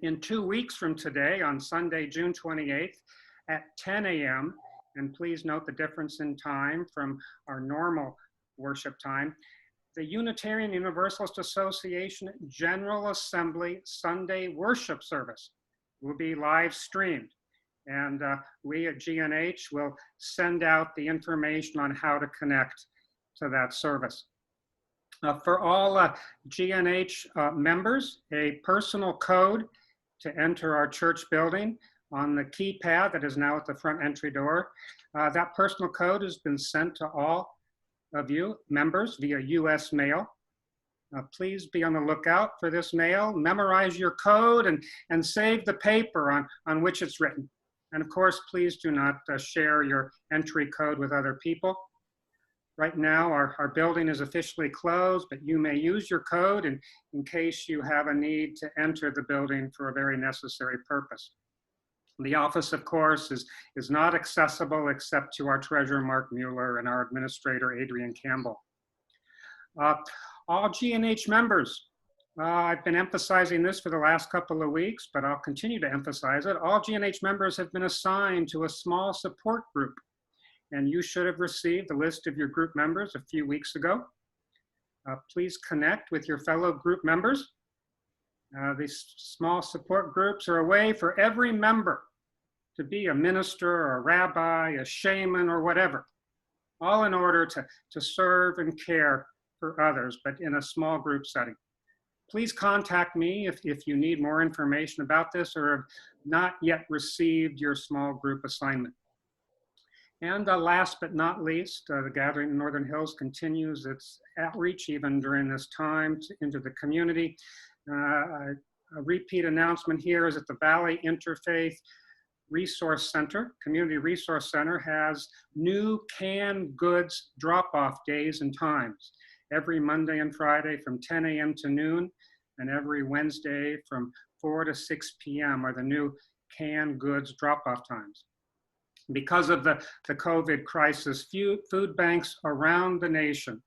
In 2 weeks from today, on Sunday, June 28th at 10 a.m., and please note the difference in time from our normal worship time, the Unitarian Universalist Association General Assembly Sunday worship service will be live streamed. And we at GNH will send out the information on how to connect to that service. For all GNH members, a personal code to enter our church building on the keypad that is now at the front entry door. That personal code has been sent to all of you members via US mail. Please be on the lookout for this mail. Memorize your code and save the paper on which it's written. And of course, please do not share your entry code with other people. Right now, our building is officially closed, but you may use your code in case you have a need to enter the building for a very necessary purpose. The office, of course, is not accessible except to our treasurer, Mark Mueller, and our administrator, Adrian Campbell. All GNH members, I've been emphasizing this for the last couple of weeks, but I'll continue to emphasize it. All GNH members have been assigned to a small support group, and you should have received the list of your group members a few weeks ago. Please connect with your fellow group members. These small support groups are a way for every member to be a minister or a rabbi, a shaman, or whatever, all in order to serve and care for others, but in a small group setting. Please contact me if you need more information about this or have not yet received your small group assignment. And last but not least, the Gathering in Northern Hills continues its outreach even during this time into the community. A repeat announcement here is that the Valley Interfaith Resource Center, Community Resource Center, has new canned goods drop-off days and times. Every Monday and Friday from 10 a.m. to noon, and every Wednesday from 4 to 6 p.m. are the new canned goods drop-off times. Because of the COVID crisis, food banks around the nation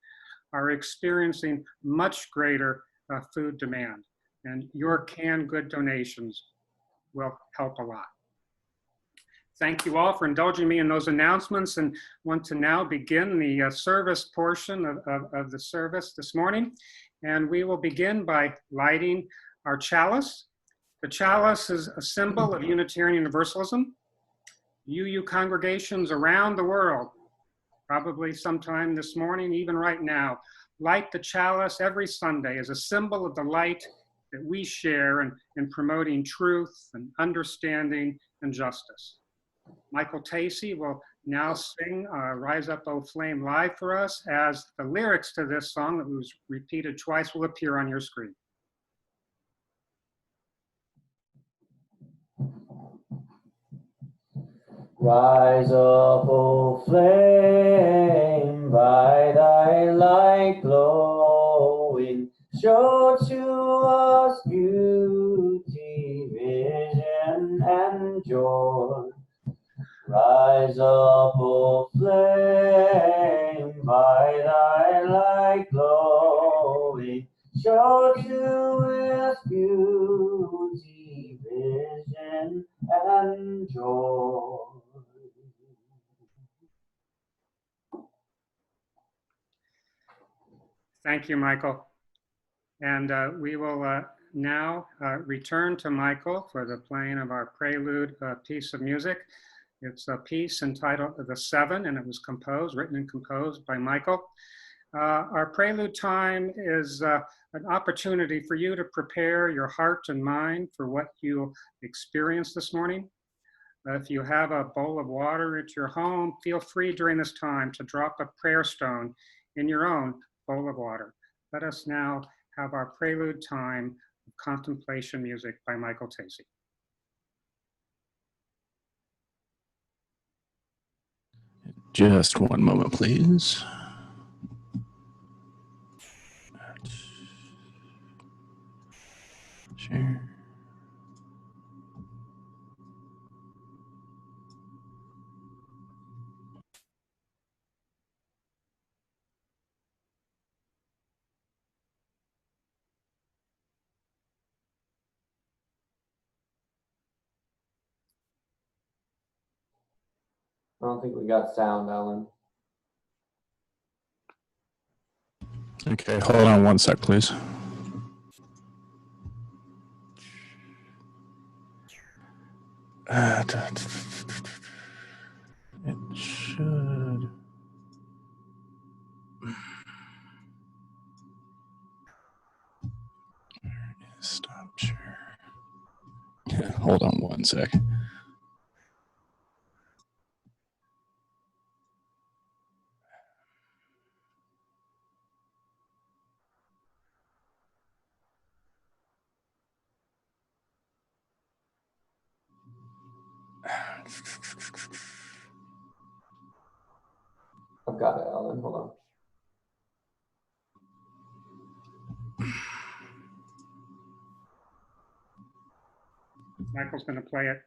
are experiencing much greater food demand, and your canned good donations will help a lot. Thank you all for indulging me in those announcements, and want to now begin the service portion of the service this morning. And we will begin by lighting our chalice. The chalice is a symbol of Unitarian Universalism. UU congregations around the world, probably sometime this morning, even right now, light the chalice every Sunday as a symbol of the light that we share in promoting truth and understanding and justice. Michael Tacey will now sing Rise Up, O Flame live for us, as the lyrics to this song that was repeated twice will appear on your screen. Rise up, O flame, by thy light glowing, show to us beauty, vision, and joy. Rise up, O flame, by thy light glowing, show to us beauty, vision, and joy. Thank you, Michael. And we will now return to Michael for the playing of our prelude piece of music. It's a piece entitled The Seven, and it was written and composed by Michael. Our prelude time is an opportunity for you to prepare your heart and mind for what you'll experience this morning. If you have a bowl of water at your home, feel free during this time to drop a prayer stone in your own bowl of water. Let us now have our prelude time of contemplation music by Michael Tacey. Just one moment, please. Share. I don't think we got sound, Alan. Okay, hold on one sec, please. It should. Where is stop share? Hold on one sec. I've got it, Alan. Hold on. Michael's going to play it.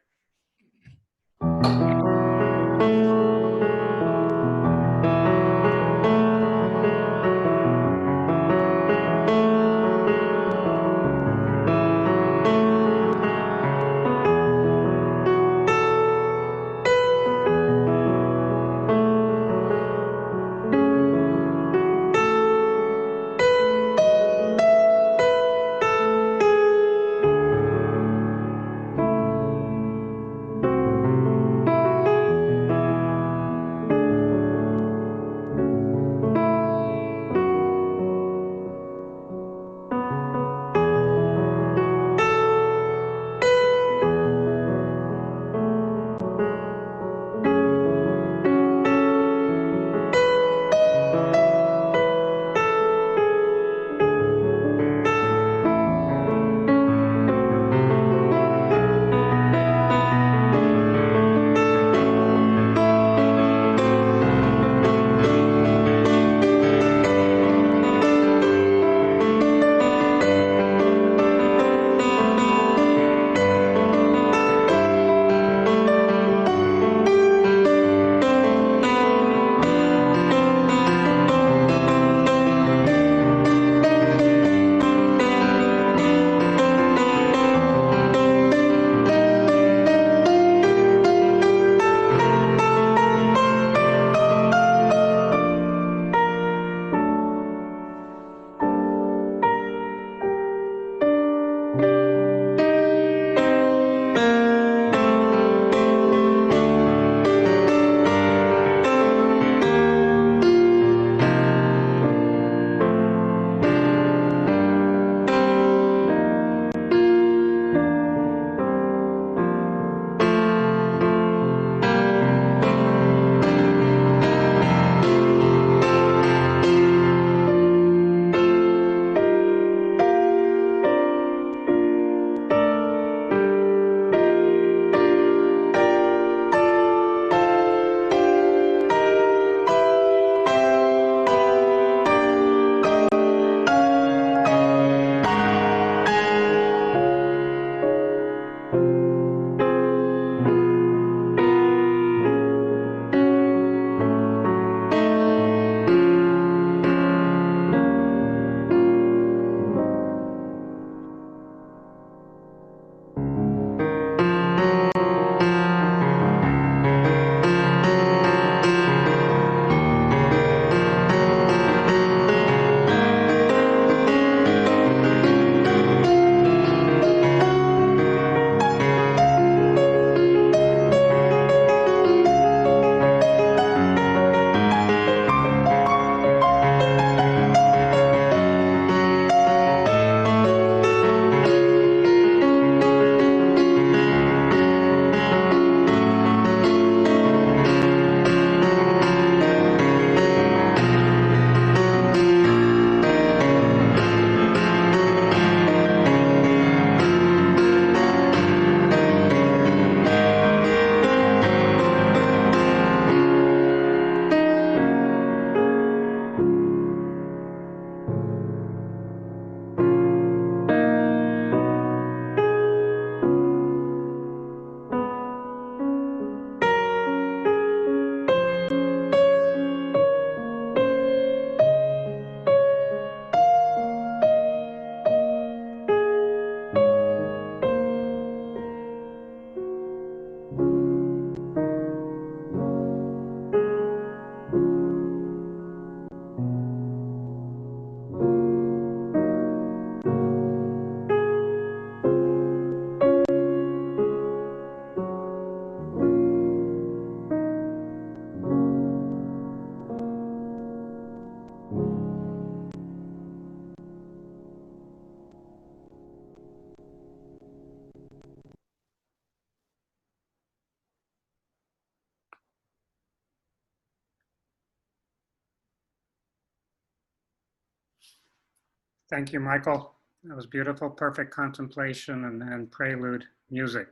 Thank you, Michael. That was beautiful, perfect contemplation and prelude music.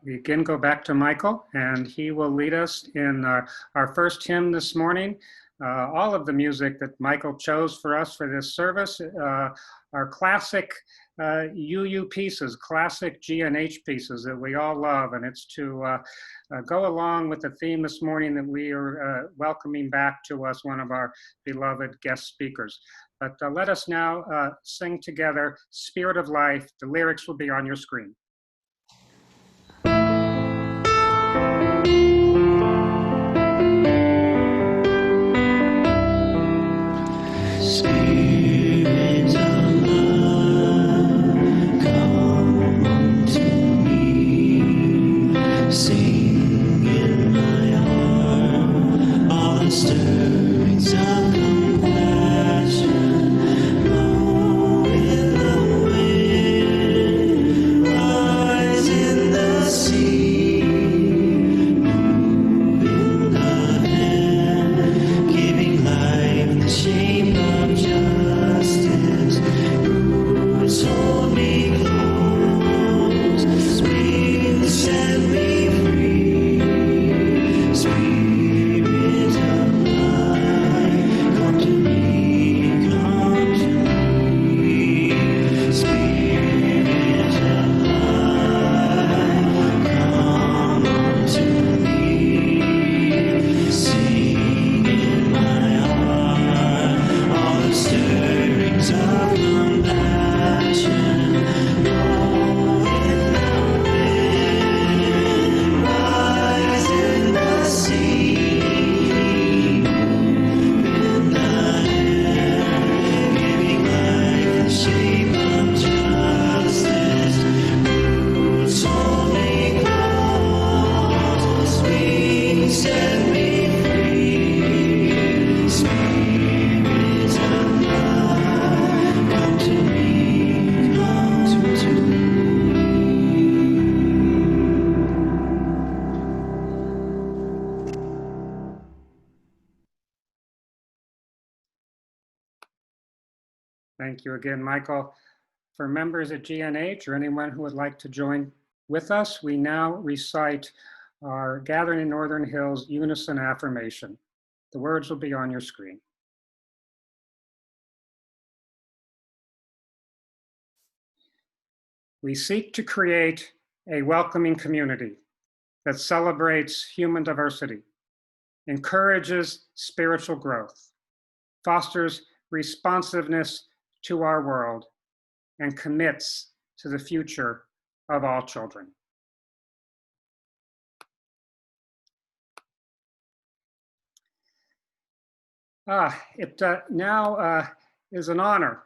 We again go back to Michael, and he will lead us in our first hymn this morning. All of the music that Michael chose for us for this service are classic UU pieces, classic GNH pieces that we all love, and it's to go along with the theme this morning that we are welcoming back to us one of our beloved guest speakers. But let us now sing together, Spirit of Life. The lyrics will be on your screen. Thank you again, Michael. For members at GNH or anyone who would like to join with us, we now recite our Gathering in Northern Hills unison affirmation. The words will be on your screen. We seek to create a welcoming community that celebrates human diversity, encourages spiritual growth, fosters responsiveness to our world, and commits to the future of all children. It now is an honor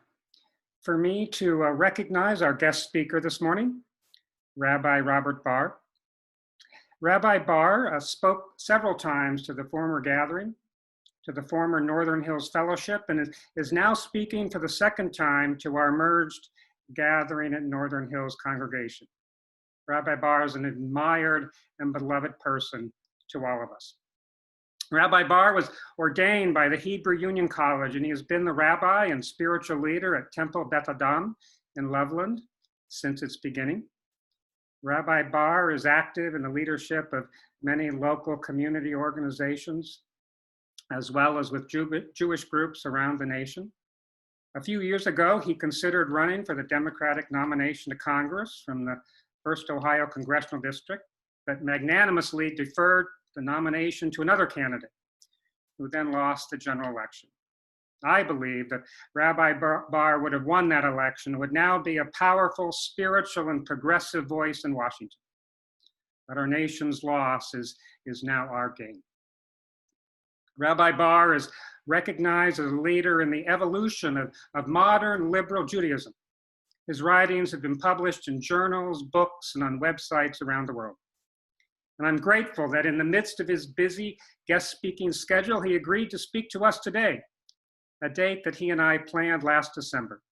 for me to recognize our guest speaker this morning, Rabbi Robert Barr. Rabbi Barr spoke several times to the former gathering, to the former Northern Hills Fellowship, and is now speaking for the second time to our merged gathering at Northern Hills congregation. Rabbi Barr is an admired and beloved person to all of us. Rabbi Barr was ordained by the Hebrew Union College, and he has been the rabbi and spiritual leader at Temple Beth Adam in Loveland since its beginning. Rabbi Barr is active in the leadership of many local community organizations, as well as with Jewish groups around the nation. A few years ago, he considered running for the Democratic nomination to Congress from the 1st Ohio Congressional District, but magnanimously deferred the nomination to another candidate, who then lost the general election. I believe that Rabbi Barr would have won that election and would now be a powerful, spiritual, and progressive voice in Washington. But our nation's loss is now our gain. Rabbi Barr is recognized as a leader in the evolution of modern liberal Judaism. His writings have been published in journals, books, and on websites around the world. And I'm grateful that in the midst of his busy guest speaking schedule, he agreed to speak to us today, a date that he and I planned last December.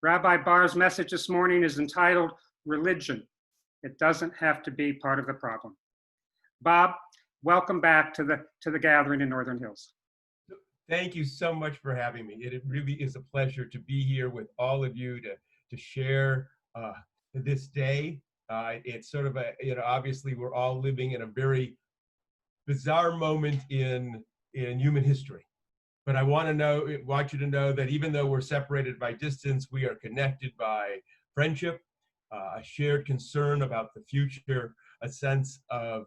Rabbi Barr's message this morning is entitled, Religion. It doesn't have to be part of the problem. Bob, welcome back to the gathering in Northern Hills. Thank you so much for having me. It really is a pleasure to be here with all of you to share this day. It's sort of a, obviously we're all living in a very bizarre moment in human history. But I want you to know that even though we're separated by distance, we are connected by friendship, a shared concern about the future, a sense of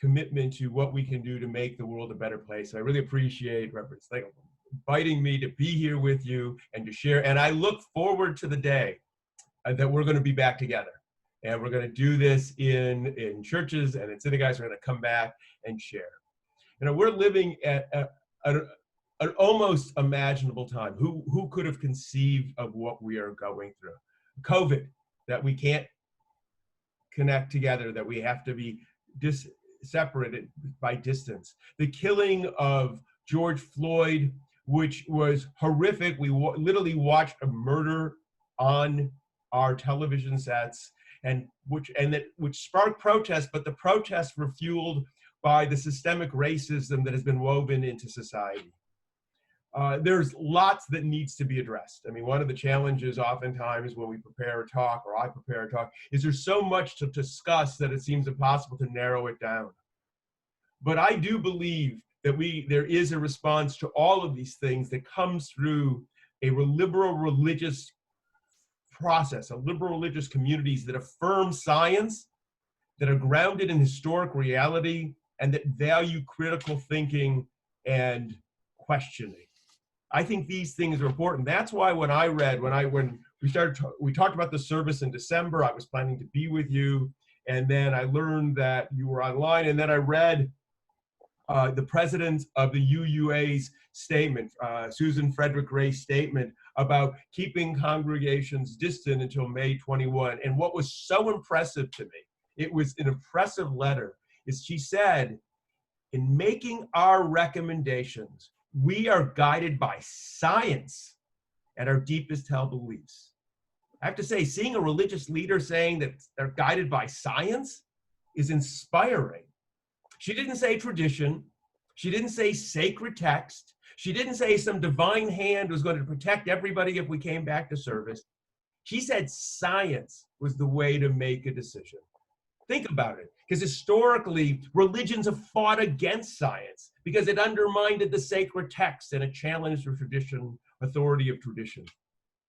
commitment to what we can do to make the world a better place. So I really appreciate Rabbi inviting me to be here with you and to share. And I look forward to the day that we're going to be back together. And we're going to do this in churches and in synagogues. We're going to come back and share. We're living at an almost imaginable time. Who could have conceived of what we are going through? COVID, that we can't connect together, that we have to be separated by distance. The killing of George Floyd, which was horrific. We literally watched a murder on our television sets, and which sparked protests, but the protests were fueled by the systemic racism that has been woven into society. There's lots that needs to be addressed. I mean, one of the challenges oftentimes when we prepare a talk, or I prepare a talk, is there's so much to discuss that it seems impossible to narrow it down. But I do believe that there is a response to all of these things that comes through a liberal religious process, a liberal religious communities that affirm science, that are grounded in historic reality, and that value critical thinking and questioning. I think these things are important. That's why when we talked about the service in December, I was planning to be with you, and then I learned that you were online, and then I read the president of the UUA's statement, Susan Frederick Ray's statement about keeping congregations distant until May 21. And what was so impressive to me, it was an impressive letter, is she said, in making our recommendations, we are guided by science and our deepest held beliefs. I have to say, seeing a religious leader saying that they're guided by science is inspiring. She didn't say tradition. She didn't say sacred text. She didn't say some divine hand was going to protect everybody if we came back to service. She said science was the way to make a decision. Think about it, because historically, religions have fought against science because it undermined the sacred text and it challenged the tradition, authority of tradition.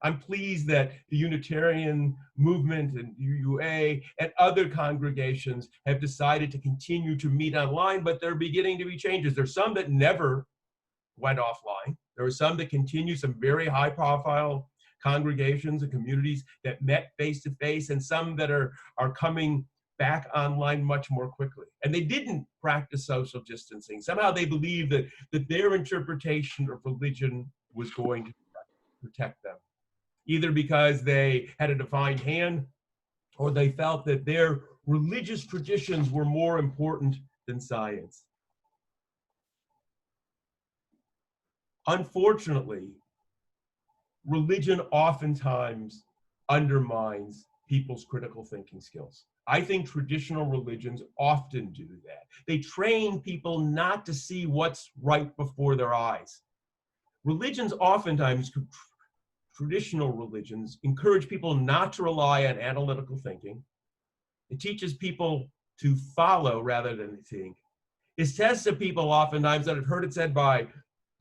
I'm pleased that the Unitarian movement and UUA and other congregations have decided to continue to meet online, but there are beginning to be changes. There's some that never went offline. There are some that continue, some very high-profile congregations and communities that met face-to-face, and some that are coming back online much more quickly. And they didn't practice social distancing. Somehow they believed that their interpretation of religion was going to protect them, either because they had a defined hand or they felt that their religious traditions were more important than science. Unfortunately, religion oftentimes undermines people's critical thinking skills. I think traditional religions often do that. They train people not to see what's right before their eyes. Religions oftentimes, traditional religions, encourage people not to rely on analytical thinking. It teaches people to follow rather than think. It says to people oftentimes that I've heard it said by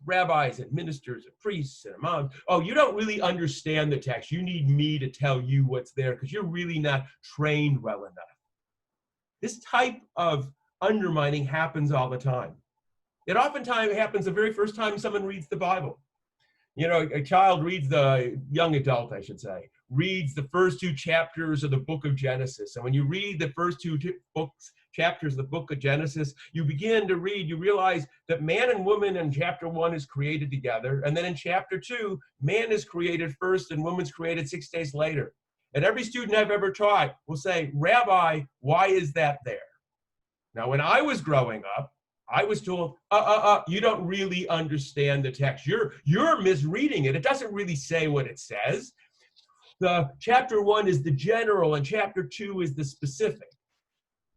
rabbis and ministers and priests and imams, oh, you don't really understand the text. You need me to tell you what's there because you're really not trained well enough. This type of undermining happens all the time. It oftentimes happens the very first time someone reads the Bible. You know, a child reads, the young adult, I should say, reads the first two chapters of the book of Genesis. And when you read the first two chapters of the book of Genesis, you begin to read, you realize that man and woman in chapter 1 is created together. And then in chapter 2, man is created first and woman's created 6 days later. And every student I've ever taught will say, Rabbi, why is that there? Now, when I was growing up, I was told, you don't really understand the text. You're misreading it. It doesn't really say what it says. The chapter 1 is the general and chapter 2 is the specific.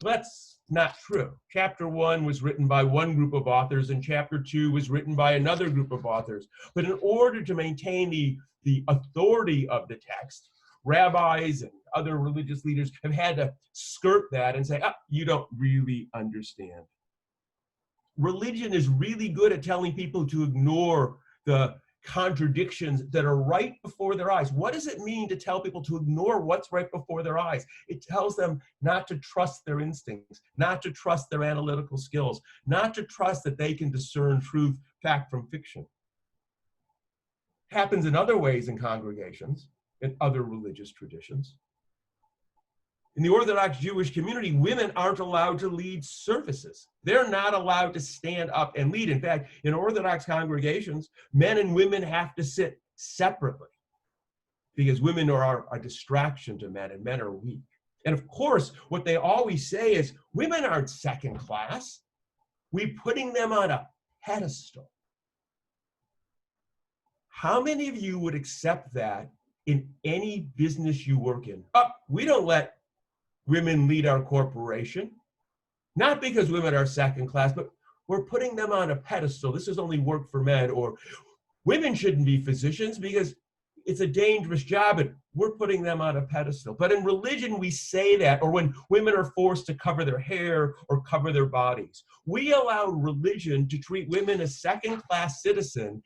That's not true. Chapter 1 was written by one group of authors, and chapter 2 was written by another group of authors. But in order to maintain the authority of the text, rabbis and other religious leaders have had to skirt that and say, you don't really understand. Religion is really good at telling people to ignore the contradictions that are right before their eyes. What does it mean to tell people to ignore what's right before their eyes? It tells them not to trust their instincts, not to trust their analytical skills, not to trust that they can discern truth, fact from fiction. It happens in other ways in congregations, in other religious traditions. In the Orthodox Jewish community, women aren't allowed to lead services. They're not allowed to stand up and lead. In fact, in Orthodox congregations, men and women have to sit separately because women are a distraction to men and men are weak. And of course, what they always say is women aren't second class. We're putting them on a pedestal. How many of you would accept that in any business you work in? We don't let women lead our corporation, not because women are second class, but we're putting them on a pedestal. This is only work for men, or women shouldn't be physicians because it's a dangerous job and we're putting them on a pedestal. But in religion, we say that, or when women are forced to cover their hair or cover their bodies. We allow religion to treat women as second-class citizens,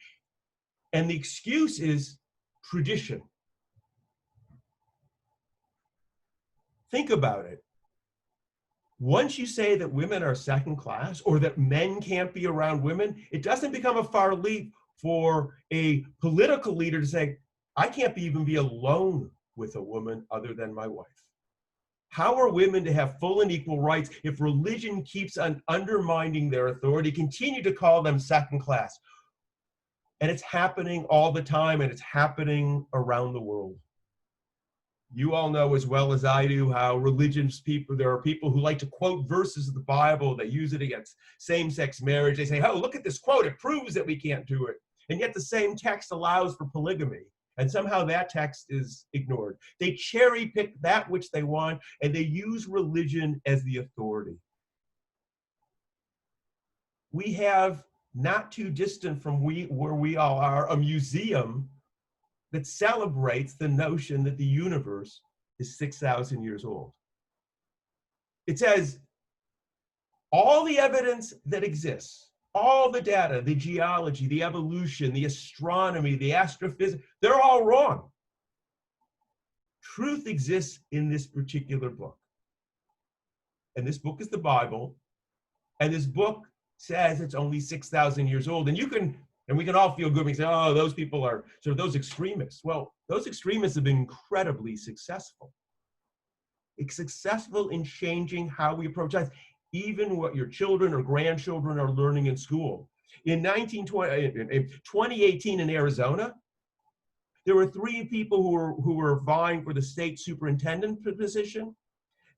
and the excuse is tradition. Think about it. Once you say that women are second class or that men can't be around women, it doesn't become a far leap for a political leader to say, I can't even be alone with a woman other than my wife. How are women to have full and equal rights if religion keeps on undermining their authority, continue to call them second class? And it's happening all the time, and it's happening around the world. You all know as well as I do how religious people, there are people who like to quote verses of the Bible. They use it against same-sex marriage. They say, oh, look at this quote. It proves that we can't do it. And yet the same text allows for polygamy. And somehow that text is ignored. They cherry pick that which they want, and they use religion as the authority. We have, not too distant from where we all are, a museum that celebrates the notion that the universe is 6,000 years old. It says all the evidence that exists, all the data, the geology, the evolution, the astronomy, the astrophysics, they're all wrong. Truth exists in this particular book. And this book is the Bible. And this book says it's only 6,000 years old. And we can all feel good when we say, oh, those people are sort of those extremists. Well, those extremists have been incredibly successful. It's successful in changing how we approach life, even what your children or grandchildren are learning in school. In 2018 in Arizona, there were 3 people who were vying for the state superintendent position.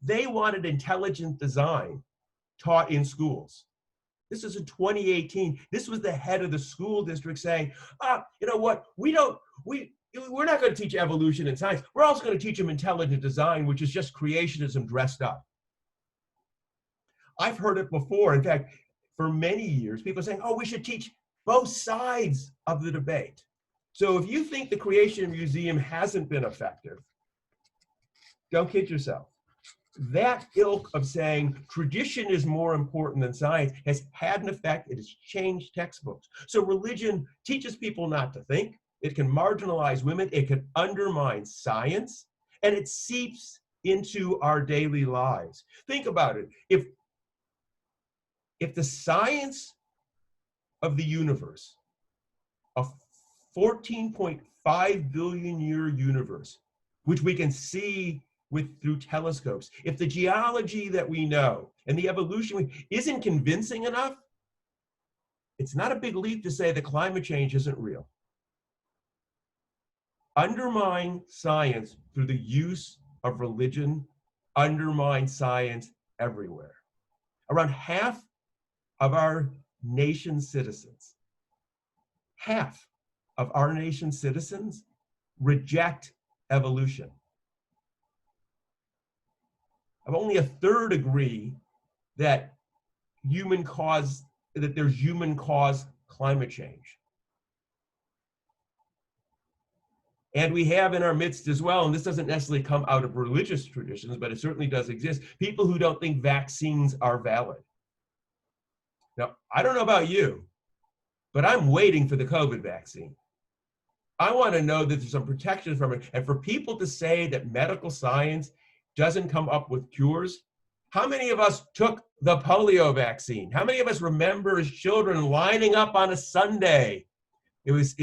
They wanted intelligent design taught in schools. This is in 2018. This was the head of the school district saying, you know what, we're not going to teach evolution and science. We're also going to teach them intelligent design, which is just creationism dressed up. I've heard it before. In fact, for many years, people are saying, oh, we should teach both sides of the debate. So if you think the Creation Museum hasn't been effective, don't kid yourself. That ilk of saying tradition is more important than science has had an effect. It has changed textbooks. So religion teaches people not to think. It can marginalize women. It can undermine science. And it seeps into our daily lives. Think about it. If the science of the universe, a 14.5 billion year universe, which we can see through telescopes, if the geology that we know and the evolution isn't convincing enough, it's not a big leap to say that climate change isn't real. Undermine science through the use of religion, undermine science everywhere. Around half of our nation's citizens, half of our nation's citizens reject evolution. only a third agree that there's human caused climate change. And we have in our midst as well, and this doesn't necessarily come out of religious traditions, but it certainly does exist, people who don't think vaccines are valid. Now, I don't know about you, but I'm waiting for the COVID vaccine. I want to know that there's some protection from it. And for people to say that medical science doesn't come up with cures, how many of us took the polio vaccine? How many of us remember as children lining up on a Sunday? It was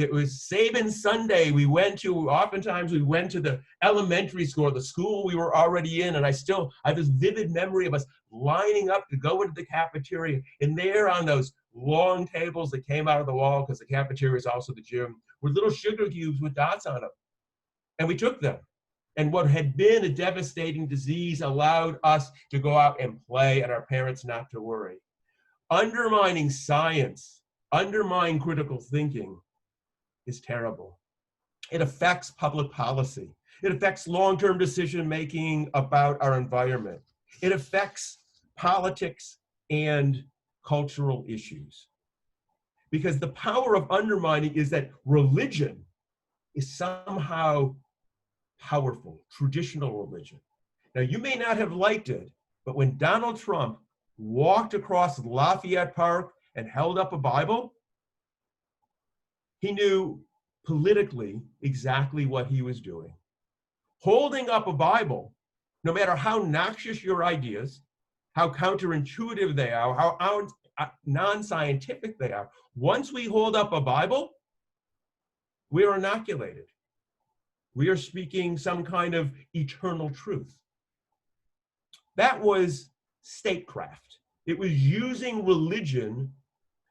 Sabin Sunday. Oftentimes we went to the elementary school, the school we were already in, and I have this vivid memory of us lining up to go into the cafeteria, and there on those long tables that came out of the wall, because the cafeteria is also the gym, were little sugar cubes with dots on them. And we took them. And what had been a devastating disease allowed us to go out and play and our parents not to worry. Undermining science, undermining critical thinking is terrible. It affects public policy. It affects long-term decision-making about our environment. It affects politics and cultural issues. Because the power of undermining is that religion is somehow powerful, traditional religion. Now, you may not have liked it, but when Donald Trump walked across Lafayette Park and held up a Bible, he knew politically exactly what he was doing. Holding up a Bible, no matter how noxious your ideas, how counterintuitive they are, how non-scientific they are, once we hold up a Bible, we are inoculated. We are speaking some kind of eternal truth. That was statecraft. It was using religion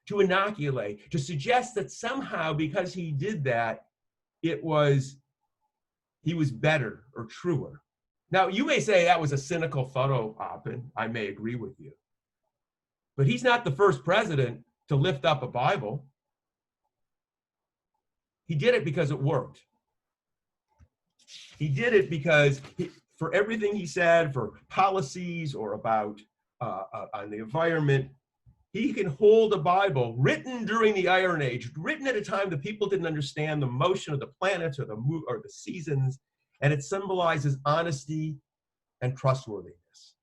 to inoculate, to suggest that somehow because he did that, he was better or truer. Now, you may say that was a cynical photo op, and I may agree with you. But he's not the first president to lift up a Bible. He did it because it worked. He did it because for everything he said, for policies or about on the environment, he can hold a Bible written during the Iron Age, written at a time that people didn't understand the motion of the planets or the seasons, and it symbolizes honesty and trustworthiness.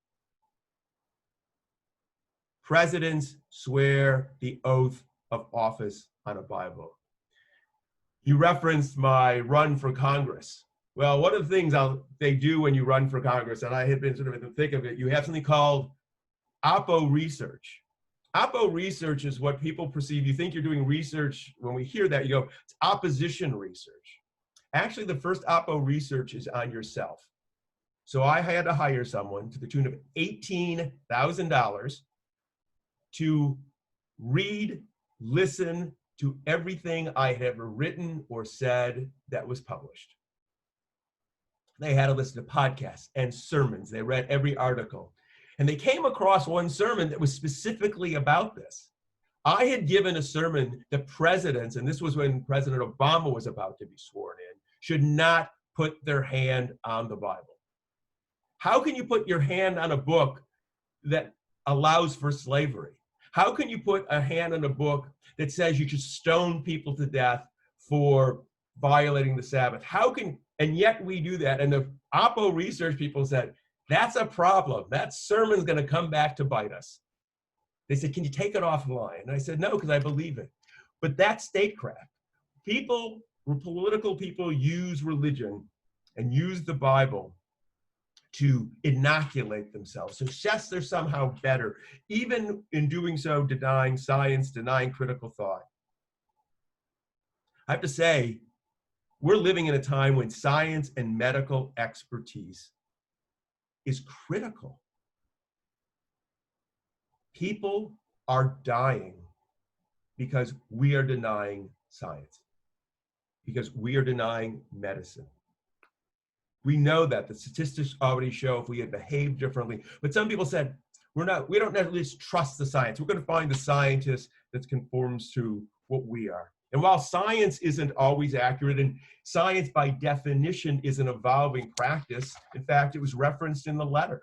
Presidents swear the oath of office on a Bible. You referenced my run for Congress. Well, one of the things they do when you run for Congress, and I had been sort of in the thick of it, you have something called oppo research. Oppo research is what people perceive. You think you're doing research. When we hear that, you go, it's opposition research. Actually, the first oppo research is on yourself. So I had to hire someone to the tune of $18,000 to read, listen to everything I had ever written or said that was published. They had to listen to podcasts and sermons. They read every article. And they came across one sermon that was specifically about this. I had given a sermon that presidents, and this was when President Obama was about to be sworn in, should not put their hand on the Bible. How can you put your hand on a book that allows for slavery? How can you put a hand on a book that says you should stone people to death for violating the Sabbath? And yet we do that. And the oppo research people said, that's a problem. That sermon's going to come back to bite us. They said, can you take it offline? And I said, no, because I believe it. But that's statecraft. Political people use religion and use the Bible to inoculate themselves, to suggest they're somehow better, even in doing so, denying science, denying critical thought. I have to say, we're living in a time when science and medical expertise is critical. People are dying because we are denying science, because we are denying medicine. We know that the statistics already show if we had behaved differently, but some people said, we don't at least trust the science. We're going to find the scientist that conforms to what we are. And while science isn't always accurate, and science by definition is an evolving practice, in fact, it was referenced in the letter.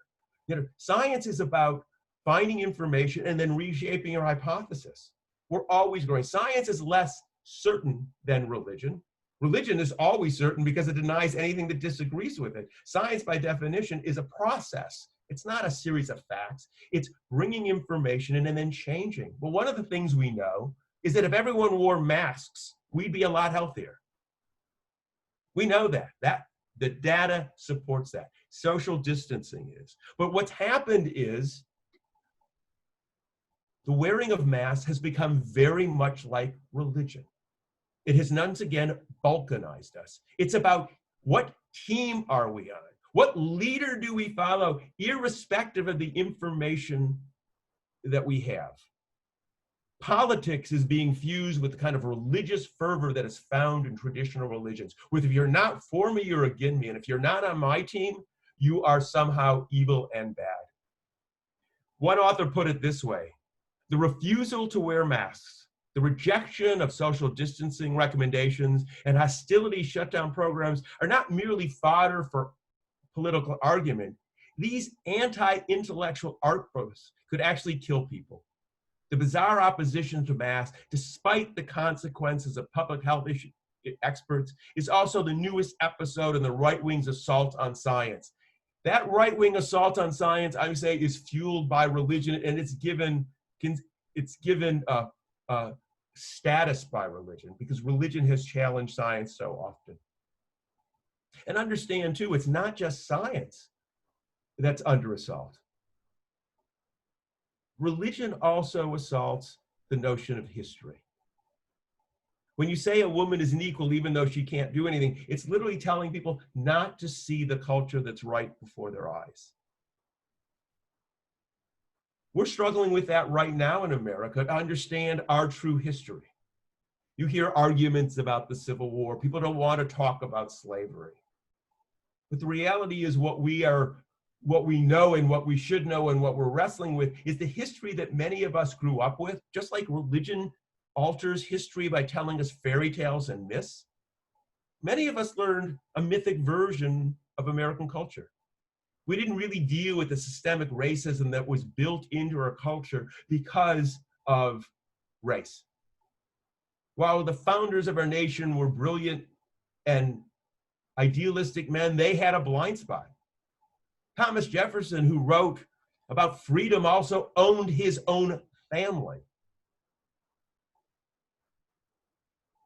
Science is about finding information and then reshaping your hypothesis. We're always growing. Science is less certain than religion. Religion is always certain because it denies anything that disagrees with it. Science, by definition, is a process. It's not a series of facts. It's bringing information in and then changing. Well, one of the things we know is that if everyone wore masks, we'd be a lot healthier. We know that. The data supports that. Social distancing is. But what's happened is the wearing of masks has become very much like religion. It has once again balkanized us. It's about what team are we on? What leader do we follow, irrespective of the information that we have? Politics is being fused with the kind of religious fervor that is found in traditional religions. With if you're not for me, you're against me. And if you're not on my team, you are somehow evil and bad. One author put it this way: the refusal to wear masks, the rejection of social distancing recommendations, and hostility shutdown programs are not merely fodder for political argument. These anti-intellectual outbursts could actually kill people. The bizarre opposition to masks, despite the consequences of public health experts, is also the newest episode in the right wing's assault on science. That right-wing assault on science, I would say, is fueled by religion, and it's given status by religion, because religion has challenged science so often. And understand, too, it's not just science that's under assault. Religion also assaults the notion of history. When you say a woman is an equal even though she can't do anything, it's literally telling people not to see the culture that's right before their eyes. We're struggling with that right now in America, to understand our true history. You hear arguments about the Civil War. People don't want to talk about slavery. But the reality is what we know and what we should know and what we're wrestling with is the history that many of us grew up with. Just like religion alters history by telling us fairy tales and myths, many of us learned a mythic version of American culture. We didn't really deal with the systemic racism that was built into our culture because of race. While the founders of our nation were brilliant and idealistic men, they had a blind spot. Thomas Jefferson, who wrote about freedom, also owned his own family.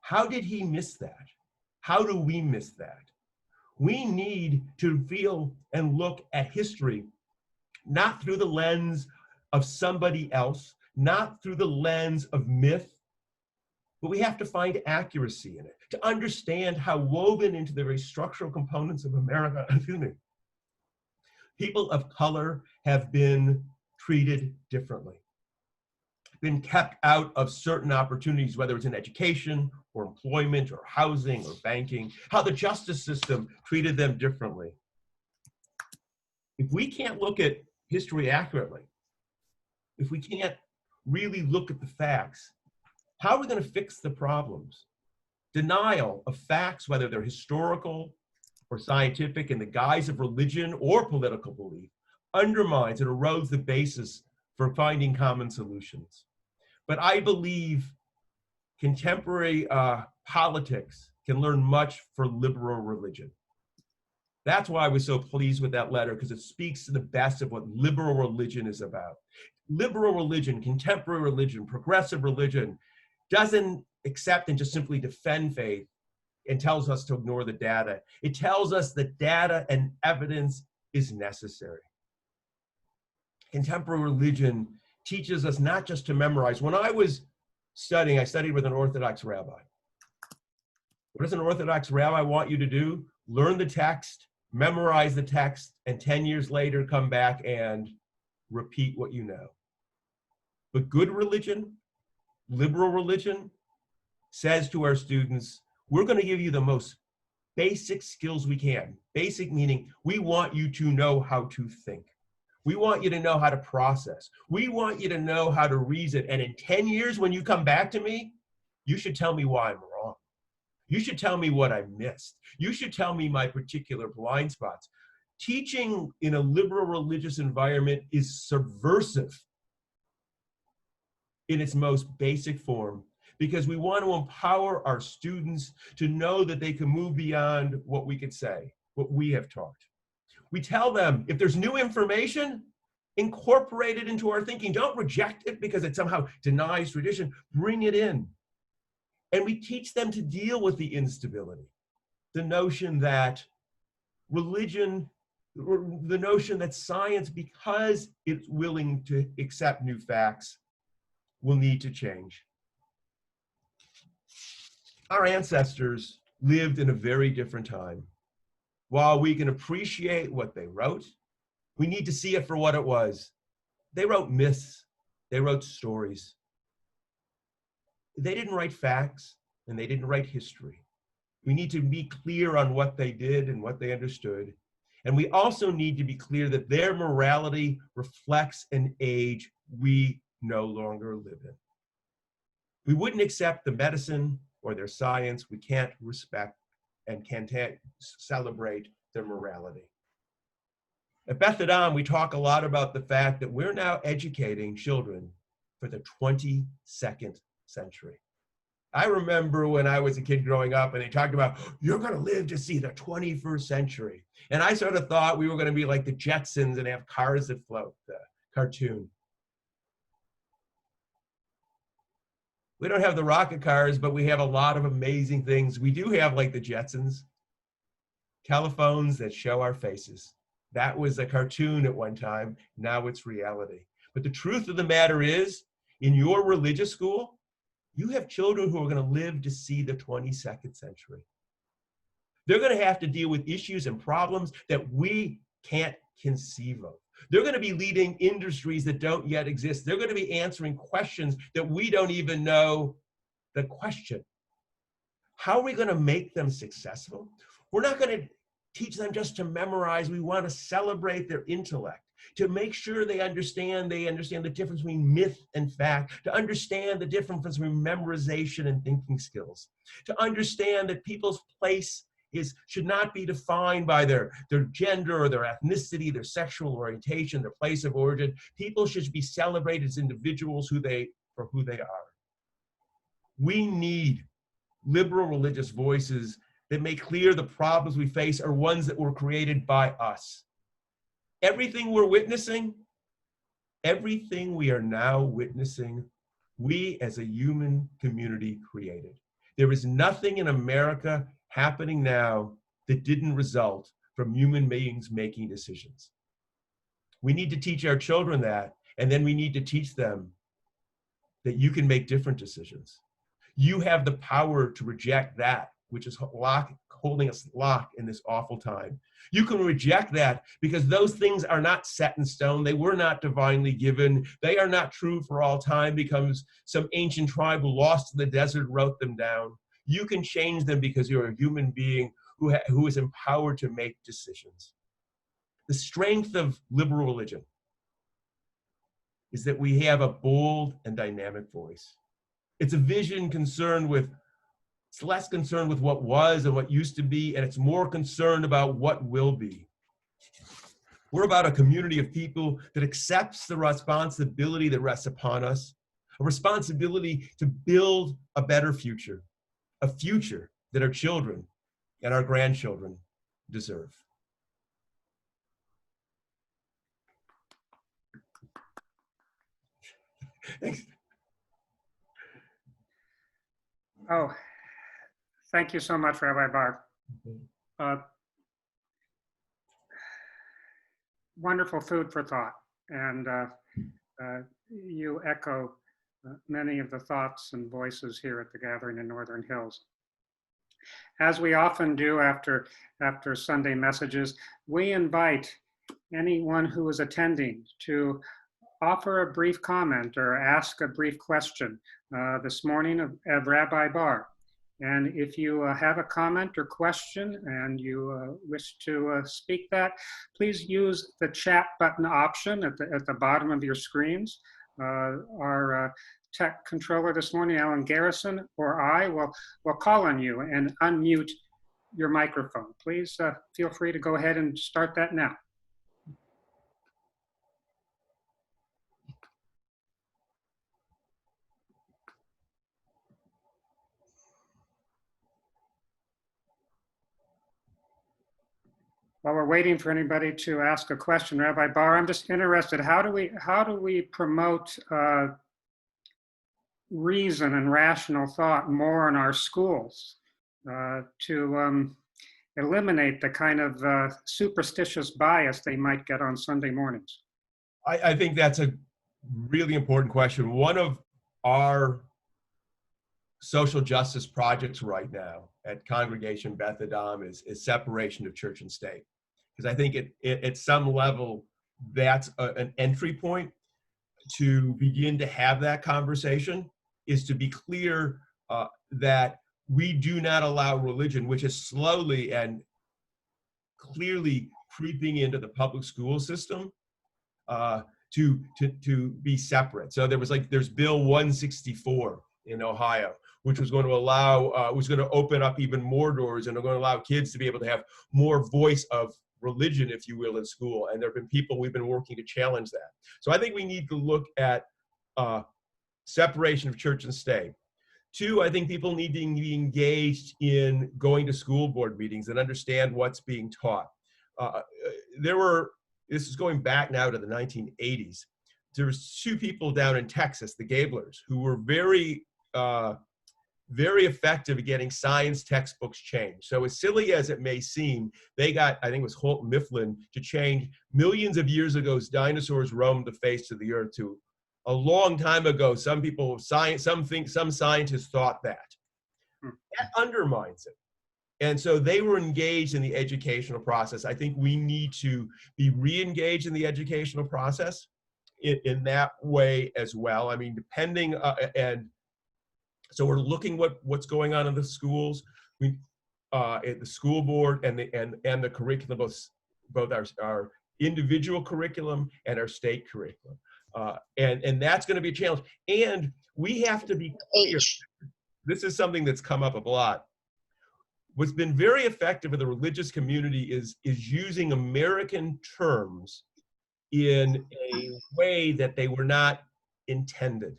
How did he miss that? How do we miss that? We need to feel and look at history not through the lens of somebody else, not through the lens of myth, but we have to find accuracy in it, to understand how woven into the very structural components of America, people of color have been treated differently, been kept out of certain opportunities, whether it's in education or employment or housing or banking, how the justice system treated them differently. If we can't look at history accurately, if we can't really look at the facts, how are we going to fix the problems? Denial of facts, whether they're historical or scientific, in the guise of religion or political belief, undermines and erodes the basis for finding common solutions. But I believe contemporary politics can learn much from liberal religion. That's why I was so pleased with that letter, because it speaks to the best of what liberal religion is about. Liberal religion, contemporary religion, progressive religion doesn't accept and just simply defend faith and tells us to ignore the data. It tells us that data and evidence is necessary. Contemporary religion teaches us not just to memorize. When I was studying, I studied with an Orthodox rabbi. What does an Orthodox rabbi want you to do? Learn the text, memorize the text, and 10 years later come back and repeat what you know. But good religion, liberal religion, says to our students, we're going to give you the most basic skills we can. Basic meaning we want you to know how to think. We want you to know how to process. We want you to know how to reason. And in 10 years, when you come back to me, you should tell me why I'm wrong. You should tell me what I missed. You should tell me my particular blind spots. Teaching in a liberal religious environment is subversive in its most basic form, because we want to empower our students to know that they can move beyond what we could say, what we have taught. We tell them, if there's new information, incorporate it into our thinking. Don't reject it because it somehow denies tradition. Bring it in. And we teach them to deal with the instability, the notion that religion, or the notion that science, because it's willing to accept new facts, will need to change. Our ancestors lived in a very different time. While we can appreciate what they wrote, we need to see it for what it was. They wrote myths, they wrote stories. They didn't write facts, and they didn't write history. We need to be clear on what they did and what they understood. And we also need to be clear that their morality reflects an age we no longer live in. We wouldn't accept the medicine or their science we can't respect and can't celebrate their morality. At Beth Adam, we talk a lot about the fact that we're now educating children for the 22nd century. I remember when I was a kid growing up and they talked about, you're gonna live to see the 21st century. And I sort of thought we were gonna be like the Jetsons and have cars that float, the cartoon. We don't have the rocket cars, but we have a lot of amazing things. We do have, like the Jetsons, telephones that show our faces. That was a cartoon at one time. Now it's reality. But the truth of the matter is, in your religious school, you have children who are going to live to see the 22nd century. They're going to have to deal with issues and problems that we can't conceive of. They're going to be leading industries that don't yet exist. They're going to be answering questions that we don't even know the question. How are we going to make them successful? We're not going to teach them just to memorize. We want to celebrate their intellect, to make sure they understand the difference between myth and fact, to understand the difference between memorization and thinking skills, to understand that people's place should not be defined by their gender or their ethnicity, their sexual orientation, their place of origin. People should be celebrated as individuals for who they are. We need liberal religious voices that make clear the problems we face are ones that were created by us. Everything we're witnessing, everything we are now witnessing, we as a human community created. There is nothing in America happening now that didn't result from human beings making decisions. We need to teach our children that, and then we need to teach them that you can make different decisions. You have the power to reject that which is holding us locked in this awful time. You can reject that because those things are not set in stone. They were not divinely given. They are not true for all time because some ancient tribe who lost in the desert wrote them down. You can change them because you're a human being who is empowered to make decisions. The strength of liberal religion is that we have a bold and dynamic voice. It's a vision it's less concerned with what was and what used to be, and it's more concerned about what will be. We're about a community of people that accepts the responsibility that rests upon us, a responsibility to build a better future, a future that our children and our grandchildren deserve. Thanks. Oh, thank you so much, Rabbi Barr. Wonderful food for thought. And you echo many of the thoughts and voices here at the gathering in Northern Hills. As we often do after Sunday messages, we invite anyone who is attending to offer a brief comment or ask a brief question this morning of Rabbi Barr. And if you have a comment or question and you wish to speak that, please use the chat button option at the bottom of your screens. Our tech controller this morning, Alan Garrison, or I will call on you and unmute your microphone. Please feel free to go ahead and start that now. While we're waiting for anybody to ask a question, Rabbi Barr, I'm just interested, how do we promote reason and rational thought more in our schools to eliminate the kind of superstitious bias they might get on Sunday mornings? I think that's a really important question. One of our social justice projects right now at Congregation Beth Adam is separation of church and state. Because I think at some level, that's an entry point to begin to have that conversation, is to be clear that we do not allow religion, which is slowly and clearly creeping into the public school system, to be separate. So there's Bill 164 in Ohio, which was going to allow, was going to open up even more doors and are going to allow kids to be able to have more voice of religion, if you will, in school. And there have been people we've been working to challenge that. So I think we need to look at separation of church and state. Two, I think people need to be engaged in going to school board meetings and understand what's being taught. This is going back now to the 1980s. There was two people down in Texas, the Gablers, who were very effective at getting science textbooks changed. So as silly as it may seem, they got, I think it was Holt Mifflin, to change millions of years ago, dinosaurs roamed the face of the earth, to a long time ago. Some scientists thought that. That undermines it. And so they were engaged in the educational process. I think we need to be re-engaged in the educational process in that way as well. I mean, depending, and so we're looking what's going on in the schools. We, at the school board and the curriculum, both our individual curriculum and our state curriculum. And that's going to be a challenge. And we have to be clear. This is something that's come up a lot. What's been very effective in the religious community is using American terms in a way that they were not intended.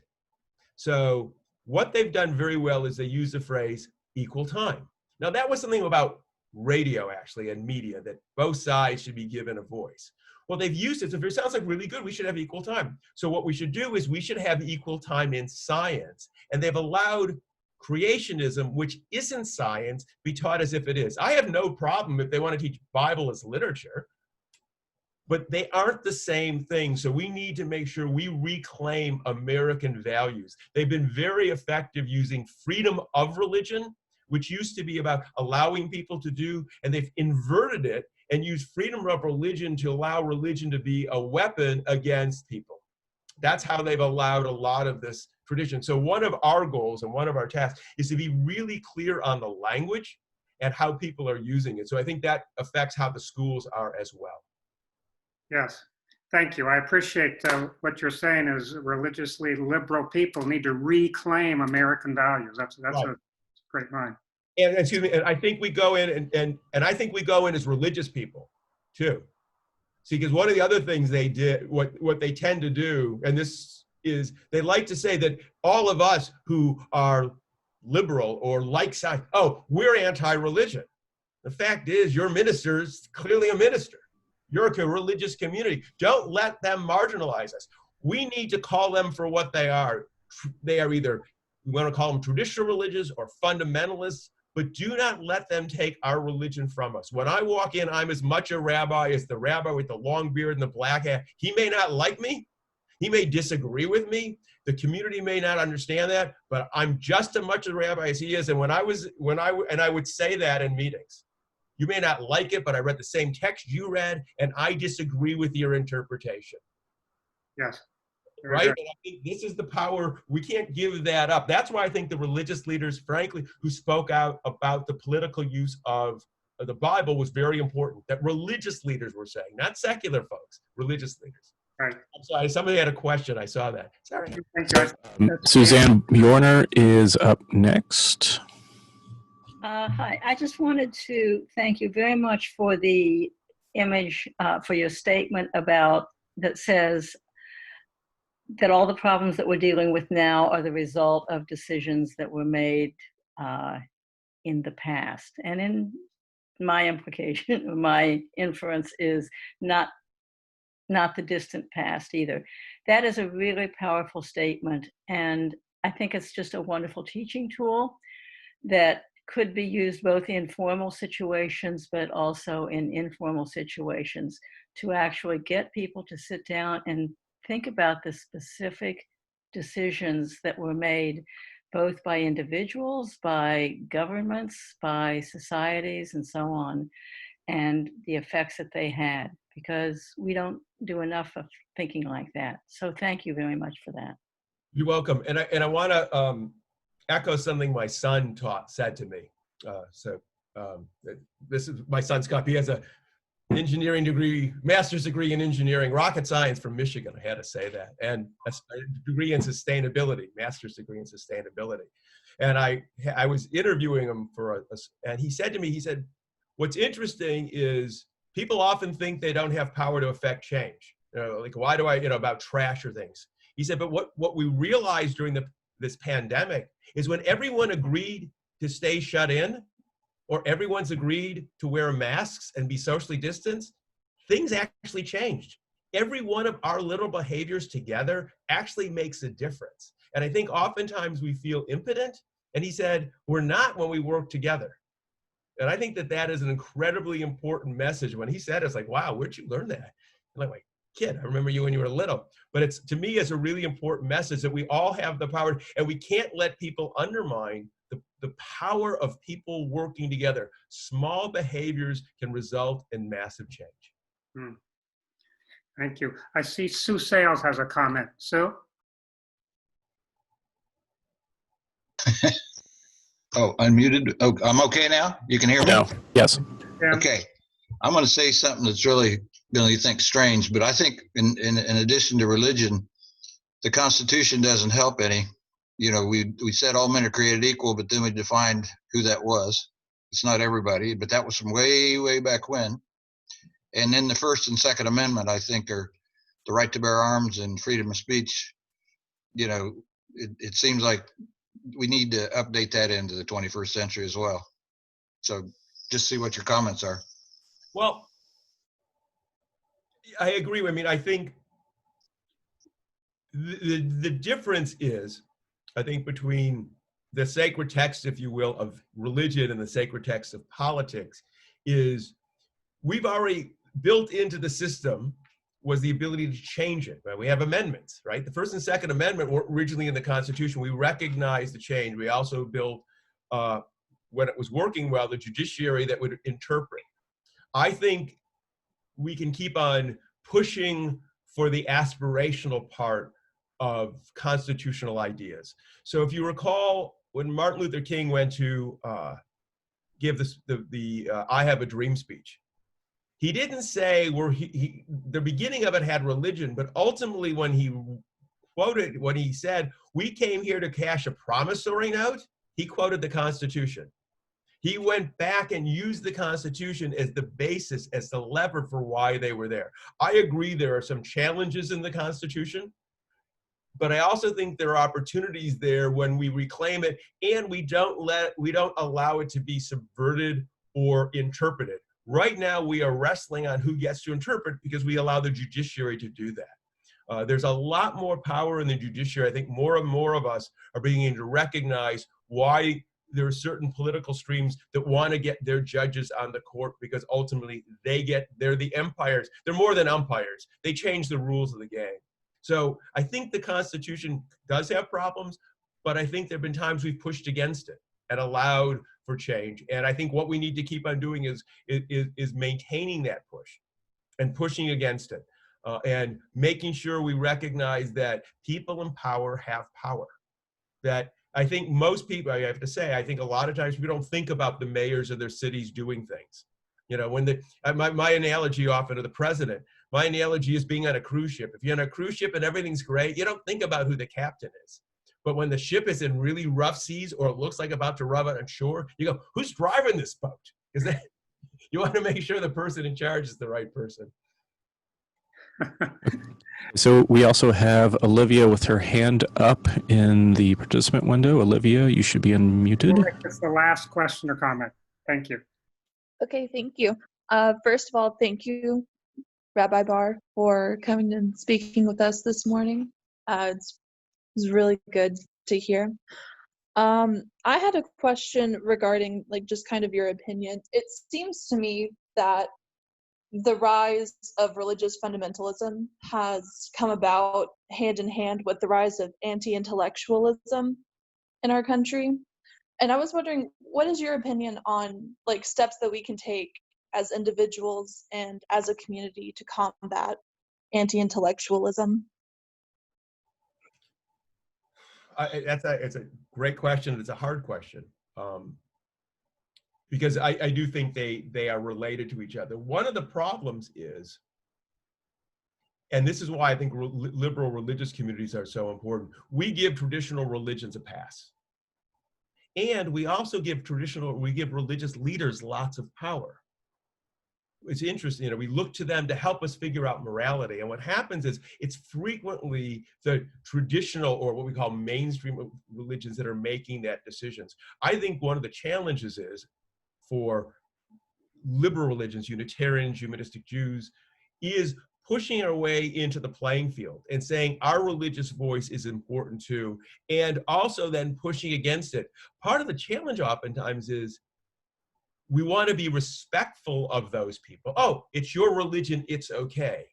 So what they've done very well is they use the phrase equal time. Now that was something about radio actually and media, that both sides should be given a voice. Well, they've used it, so it sounds like really good, we should have equal time. So what we should do is we should have equal time in science. And they've allowed creationism, which isn't science, be taught as if it is. I have no problem if they want to teach Bible as literature, but they aren't the same thing. So we need to make sure we reclaim American values. They've been very effective using freedom of religion, which used to be about allowing people to do, and they've inverted it and used freedom of religion to allow religion to be a weapon against people. That's how they've allowed a lot of this tradition. So one of our goals and one of our tasks is to be really clear on the language and how people are using it. So I think that affects how the schools are as well. Yes, thank you. I appreciate what you're saying is religiously liberal people need to reclaim American values. That's right. A great line. And excuse me, and I think we go in and I think we go in as religious people too. See, because one of the other things they did, what they tend to do, and this is, they like to say that all of us who are liberal or like science, oh, we're anti-religion. The fact is, your minister is clearly a minister. You're a religious community. Don't let them marginalize us. We need to call them for what they are. They are either, we want to call them traditional religious or fundamentalists, but do not let them take our religion from us. When I walk in, I'm as much a rabbi as the rabbi with the long beard and the black hair. He may not like me. He may disagree with me. The community may not understand that, but I'm just as much a rabbi as he is. And I would say that in meetings. You may not like it, but I read the same text you read, and I disagree with your interpretation. Yes. Right? And I think this is the power. We can't give that up. That's why I think the religious leaders, frankly, who spoke out about the political use of the Bible was very important. That religious leaders were saying, not secular folks, religious leaders. Right. I'm sorry, somebody had a question. I saw that. Sorry. Thank you. Suzanne Bjorner is up next. Hi, I just wanted to thank you very much for the image, for your statement about that says that all the problems that we're dealing with now are the result of decisions that were made in the past. And in my implication, my inference is not the distant past either. That is a really powerful statement. And I think it's just a wonderful teaching tool that could be used both in formal situations, but also in informal situations to actually get people to sit down and think about the specific decisions that were made both by individuals, by governments, by societies, and so on, and the effects that they had, because we don't do enough of thinking like that. So thank you very much for that. You're welcome. And I want to echo something my son said to me. This is my son's copy. He has a engineering degree, master's degree in engineering, rocket science from Michigan. I had to say that, and a degree in sustainability, master's degree in sustainability. And I was interviewing him and he said to me, he said, "What's interesting is people often think they don't have power to affect change. You know, like why do I, about trash or things." He said, "But what we realized during this pandemic is when everyone agreed to stay shut in, or everyone's agreed to wear masks and be socially distanced, things actually changed. Every one of our little behaviors together actually makes a difference." And I think oftentimes we feel impotent. And he said, we're not when we work together. And I think that is an incredibly important message. When he said it, it's like, wow, where'd you learn that? I'm like, kid, I remember you when you were little. But to me, it's a really important message that we all have the power, and we can't let people undermine the power of people working together. Small behaviors can result in massive change. Thank you. I see Sue Sales has a comment. Sue? Oh, unmuted. Oh, I'm okay now? You can hear me? No. Yes. Yeah. Okay. I'm going to say something that's really going to think strange, but I think in addition to religion, the Constitution doesn't help any. We said all men are created equal, but then we defined who that was. It's not everybody, but that was from way, way back when. And then the First and Second Amendment, I think, are the right to bear arms and freedom of speech. It seems like we need to update that into the 21st century as well. So just see what your comments are. Well, I agree. I mean, I think the difference is, I think, between the sacred text, if you will, of religion and the sacred text of politics is we've already built into the system was the ability to change it. Right? We have amendments, right? The First and Second Amendment were originally in the Constitution. We recognized the change. We also built, when it was working well, the judiciary that would interpret. I think we can keep on pushing for the aspirational part of constitutional ideas. So if you recall, when Martin Luther King went to give the I Have a Dream speech, he didn't say the beginning of it had religion, but ultimately when he said, "We came here to cash a promissory note," he quoted the Constitution. He went back and used the Constitution as the basis, as the lever for why they were there. I agree there are some challenges in the Constitution, but I also think there are opportunities there when we reclaim it and we don't allow it to be subverted or interpreted. Right now, we are wrestling on who gets to interpret because we allow the judiciary to do that. There's a lot more power in the judiciary. I think more and more of us are beginning to recognize why there are certain political streams that want to get their judges on the court because ultimately they're the umpires. They're more than umpires. They change the rules of the game. So I think the Constitution does have problems, but I think there have been times we've pushed against it and allowed for change. And I think what we need to keep on doing is maintaining that push and pushing against it and making sure we recognize that people in power have power. That I think most people, I have to say, I think a lot of times we don't think about the mayors of their cities doing things. When my analogy often to the president, my analogy is being on a cruise ship. If you're on a cruise ship and everything's great, you don't think about who the captain is. But when the ship is in really rough seas or it looks like about to run on shore, you go, who's driving this boat? Because you want to make sure the person in charge is the right person. So we also have Olivia with her hand up in the participant window. Olivia, you should be unmuted. It's the last question or comment. Thank you. Okay, thank you. First of all, thank you, Rabbi Barr, for coming and speaking with us this morning. It's really good to hear. I had a question regarding just kind of your opinion. It seems to me that the rise of religious fundamentalism has come about hand in hand with the rise of anti-intellectualism in our country. And I was wondering, what is your opinion on steps that we can take as individuals and as a community to combat anti-intellectualism? It's a great question. It's a hard question. Because I do think they are related to each other. One of the problems is, and this is why I think liberal religious communities are so important, we give traditional religions a pass. And we also give religious leaders lots of power. It's interesting, we look to them to help us figure out morality. And what happens is it's frequently the traditional or what we call mainstream religions that are making that decisions. I think one of the challenges is for liberal religions, Unitarians, humanistic Jews, is pushing our way into the playing field and saying our religious voice is important too, and also then pushing against it. Part of the challenge oftentimes is we want to be respectful of those people. Oh, it's your religion, it's okay.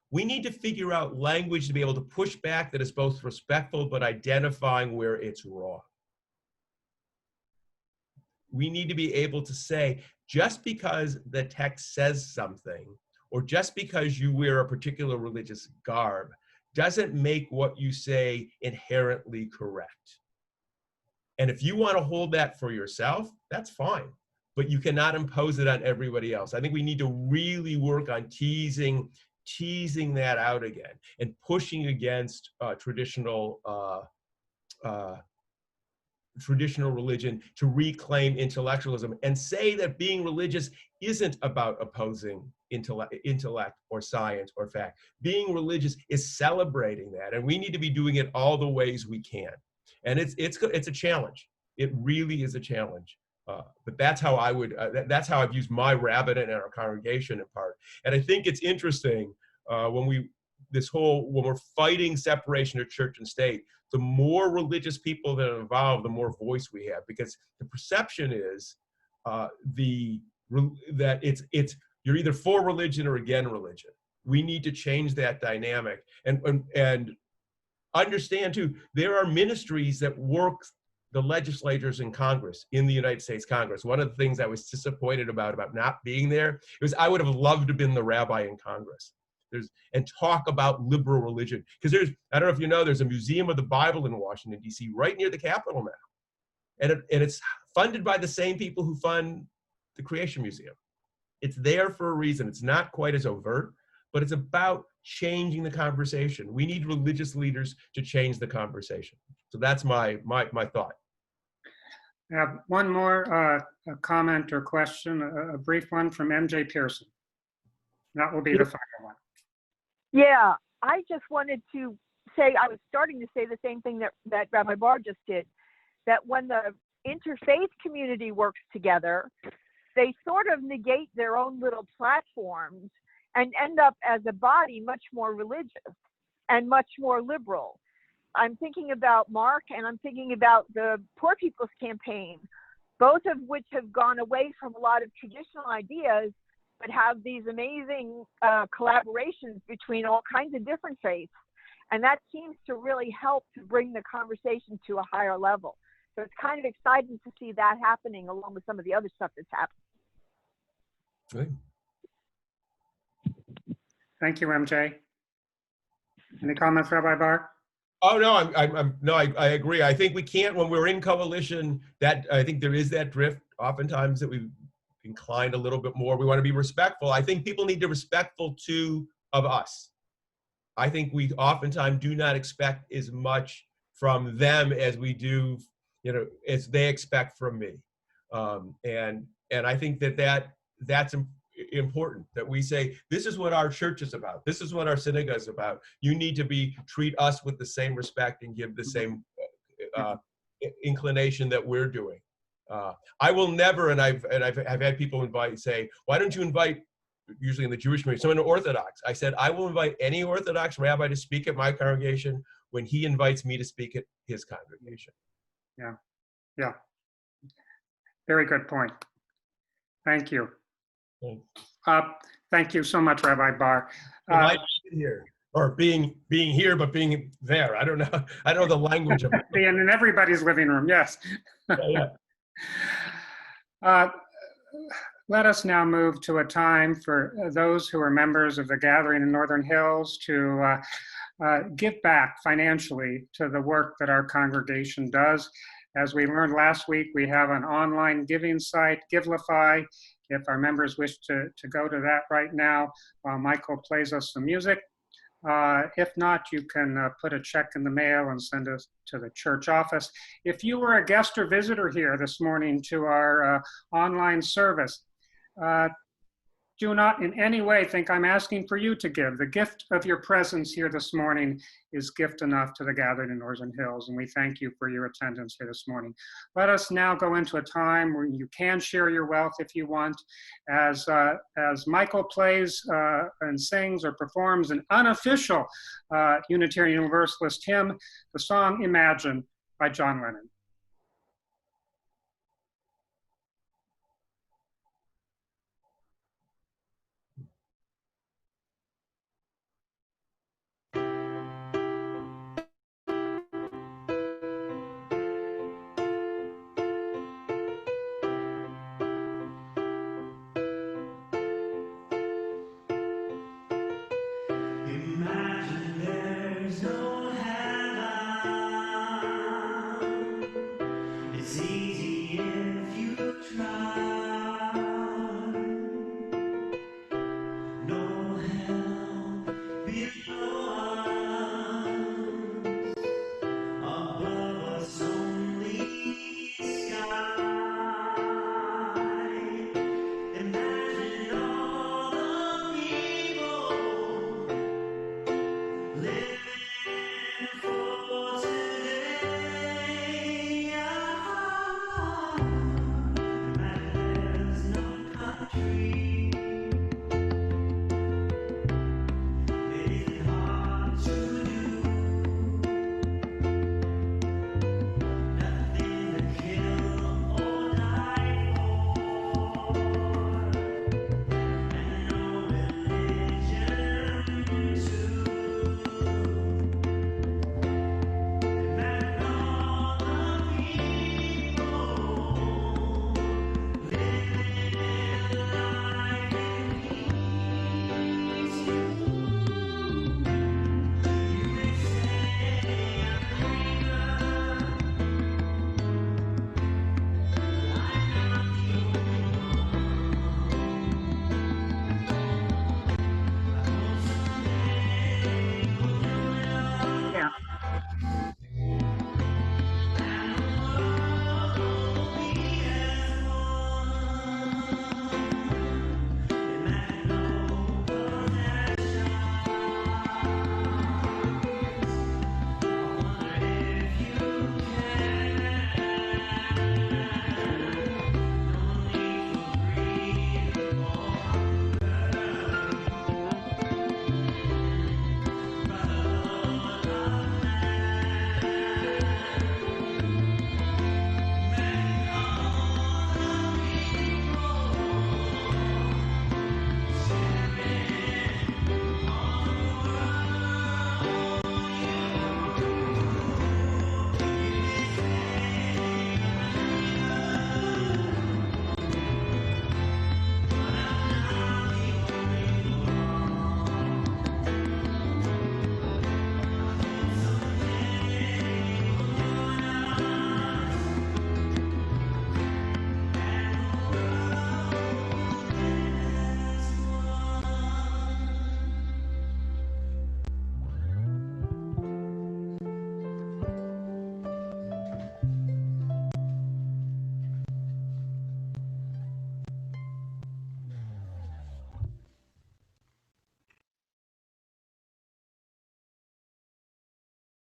We need to figure out language to be able to push back that is both respectful but identifying where it's wrong. We need to be able to say, just because the text says something, or just because you wear a particular religious garb, doesn't make what you say inherently correct. And if you want to hold that for yourself, that's fine, but you cannot impose it on everybody else. I think we need to really work on teasing that out again and pushing against traditional religion to reclaim intellectualism and say that being religious isn't about opposing intellect or science or fact. Being religious is celebrating that, and we need to be doing it all the ways we can. And it's a challenge. It really is a challenge. But that's how I would. That's how I've used my rabbit in our congregation in part. And I think it's interesting when we're fighting separation of church and state. The more religious people that are involved, the more voice we have, because the perception is that it's you're either for religion or against religion. We need to change that dynamic and understand too. There are ministries that work the legislators in Congress, in the United States Congress. One of the things I was disappointed about not being there was I would have loved to have been the rabbi in Congress. And talk about liberal religion. Because I don't know if you know, there's a Museum of the Bible in Washington, D.C., right near the Capitol now. And it's funded by the same people who fund the Creation Museum. It's there for a reason. It's not quite as overt, but it's about changing the conversation. We need religious leaders to change the conversation. So that's my thought. I have one more comment or question, a brief one from MJ Pearson. That will be the final one. Yeah, I just wanted to say, I was starting to say the same thing that Rabbi Barr just did, that when the interfaith community works together, they sort of negate their own little platforms and end up as a body much more religious and much more liberal. I'm thinking about Mark and I'm thinking about the Poor People's Campaign, both of which have gone away from a lot of traditional ideas but have these amazing collaborations between all kinds of different faiths. And that seems to really help to bring the conversation to a higher level. So it's kind of exciting to see that happening along with some of the other stuff that's happening. Good. Thank you, MJ. Any comments, Rabbi Barr? Oh no, I agree. I think we can't, when we're in coalition, that I think there is that drift oftentimes that we inclined a little bit more. We want to be respectful. I think people need to be respectful too of us. I think we oftentimes do not expect as much from them as we do, as they expect from me. And I think that's important, that we say, this is what our church is about. This is what our synagogue is about. You need to treat us with the same respect and give the same inclination that we're doing. I will never, and I've had people say, why don't you invite, usually in the Jewish community, someone Orthodox? I said, I will invite any Orthodox rabbi to speak at my congregation when he invites me to speak at his congregation. Yeah. Very good point. Thank you. Thanks. Thank you so much, Rabbi Barr. Being here, or being here, but being there. I don't know. I don't know the language of it. Being in everybody's living room, yes. Yeah. Let us now move to a time for those who are members of the Gathering in Northern Hills to give back financially to the work that our congregation does. As we learned last week, we have an online giving site, Givelify. If our members wish to go to that right now, while Michael plays us some music. If not, you can put a check in the mail and send us to the church office. If you were a guest or visitor here this morning to our online service, do not in any way think I'm asking for you to give. The gift of your presence here this morning is gift enough to the Gathering in Northern Hills, and we thank you for your attendance here this morning. Let us now go into a time where you can share your wealth if you want. As Michael plays and sings or performs an unofficial Unitarian Universalist hymn, the song Imagine by John Lennon. Imagine there's no heaven.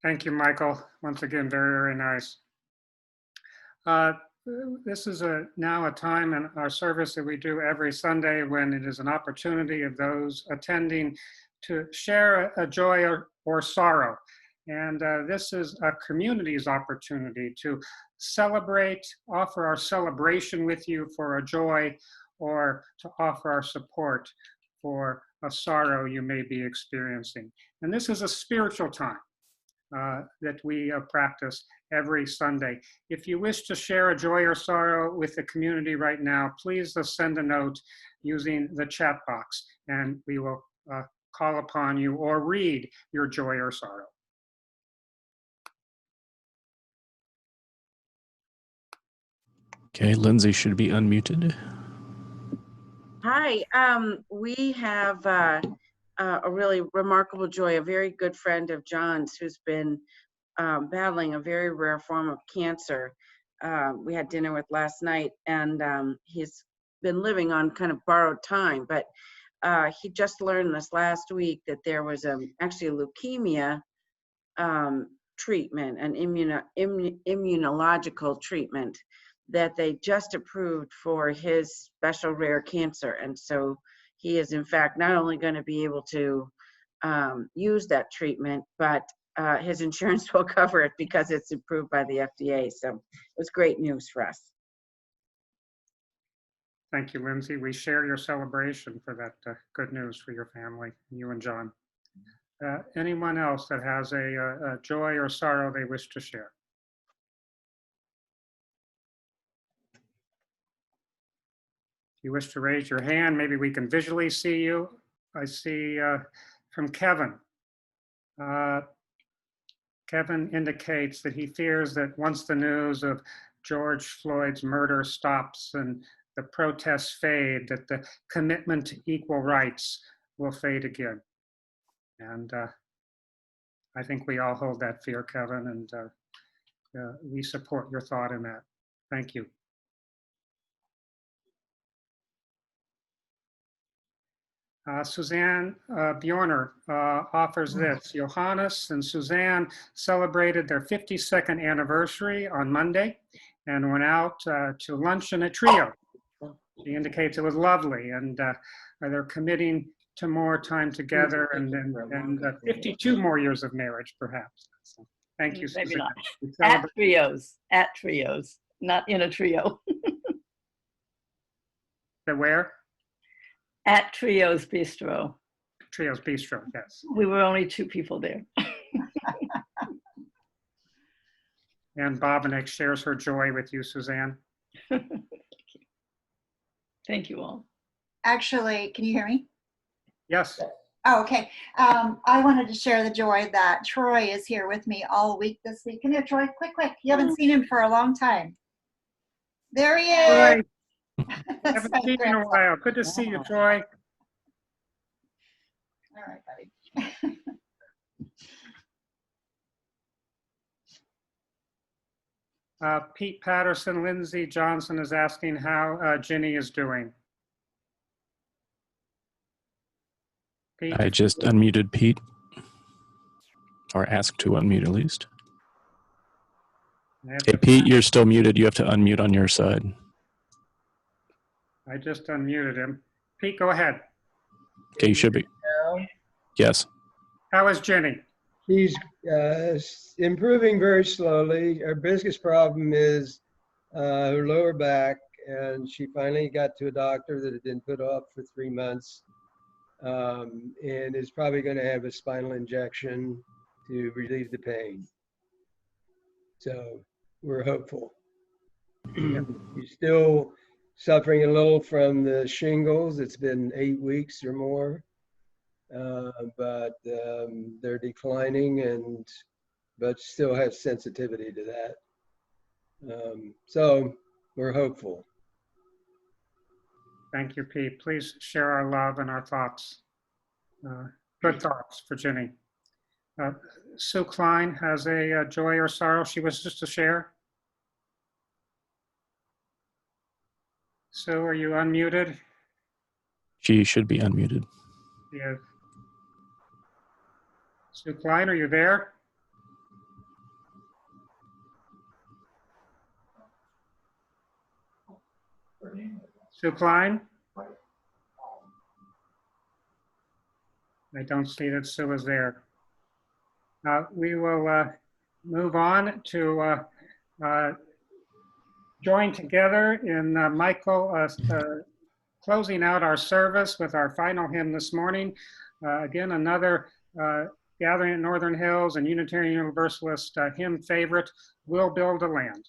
Thank you, Michael. Once again, very, very nice. Uh, This is now a time in our service that we do every Sunday when it is an opportunity of those attending to share a joy or sorrow. And this is a community's opportunity to celebrate, offer our celebration with you for a joy, or to offer our support for a sorrow you may be experiencing. And this is a spiritual time that we practice every Sunday. If you wish to share a joy or sorrow with the community right now, please send a note using the chat box, and we will call upon you or read your joy or sorrow. Okay, Lindsay should be unmuted. Hi, we have a really remarkable joy, a very good friend of John's who's been battling a very rare form of cancer. We had dinner with last night, and he's been living on kind of borrowed time, but he just learned this last week that there was actually a leukemia treatment, an immunological treatment that they just approved for his special rare cancer. And so he is in fact not only going to be able to use that treatment, but his insurance will cover it because it's approved by the FDA. So it was great news for us. Thank you, Lindsay. We share your celebration for that good news for your family, you and John. Anyone else that has a joy or sorrow they wish to share? If you wish to raise your hand, maybe we can visually see you. I see from Kevin. Kevin indicates that he fears that once the news of George Floyd's murder stops and the protests fade, that the commitment to equal rights will fade again. And I think we all hold that fear, Kevin, and we support your thought in that. Thank you. Suzanne Bjorner offers this. Johannes and Suzanne celebrated their 52nd anniversary on Monday and went out to luncheon at Trio. She indicates it was lovely, and they're committing to more time together and 52 more years of marriage, perhaps. So, thank you, Maybe Suzanne. not. At trios, not in a trio. Where? At Trio's Bistro. Trio's Bistro, yes. We were only 2 people there. And Bobinek shares her joy with you, Suzanne. Thank you all. Actually, can you hear me? Yes. Oh, okay. I wanted to share the joy that Troy is here with me all week this week. Come here, Troy, quick. You haven't seen him for a long time. There he is. Troy. Haven't seen you in a while. Good to see you, Troy. All right, buddy. Pete Patterson, Lindsay Johnson is asking how Ginny is doing. Pete? I just unmuted Pete, or asked to unmute at least. Hey, Pete, you're still muted. You have to unmute on your side. I just unmuted him. Pete, go ahead. Okay, you should be. Yes. How is Ginny? She's improving very slowly. Her biggest problem is her lower back, and she finally got to a doctor that had been put off for 3 months, and is probably going to have a spinal injection to relieve the pain. So we're hopeful. She's still suffering a little from the shingles. It's been 8 weeks or more. But they're declining, but still have sensitivity to that. So we're hopeful. Thank you, Pete. Please share our love and our thoughts. Good thoughts for Ginny. Sue Klein has a joy or sorrow she wishes to share. Sue, are you unmuted? She should be unmuted. Yes. Sue Klein, are you there? Sue Klein? I don't see that Sue is there. We will move on to join together in Michael closing out our service with our final hymn this morning. Again, another Gathering at Northern Hills and Unitarian Universalist hymn favorite, We'll Build a Land.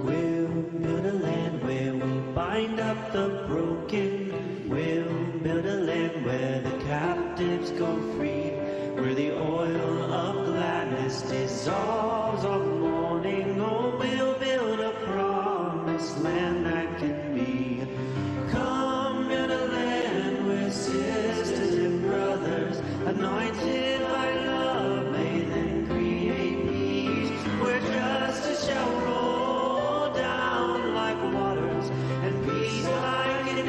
We'll build a land where we bind up the broken. We'll build a land where the captives go free, where the oil of gladness dissolves on mourning. Oh, we'll build a promised land that can be. Come, build a land where sisters and brothers, anointed by love, may then create peace, where justice shall roll down like waters, and peace like an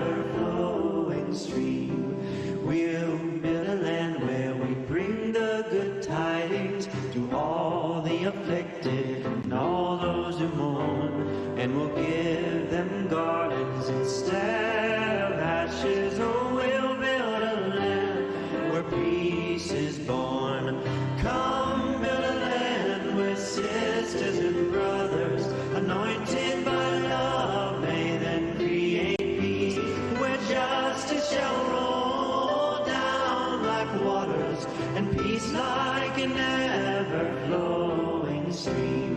ever-flowing stream. We'll build a land where we bring the good tidings to all the afflicted and all those who mourn, and we'll give them gardens instead of ashes. Oh, we'll build a land where peace is born. Come, build a land where sisters and brothers, anointed by love, may then create peace, where justice shall roll down like waters, and peace like an ever-flowing stream.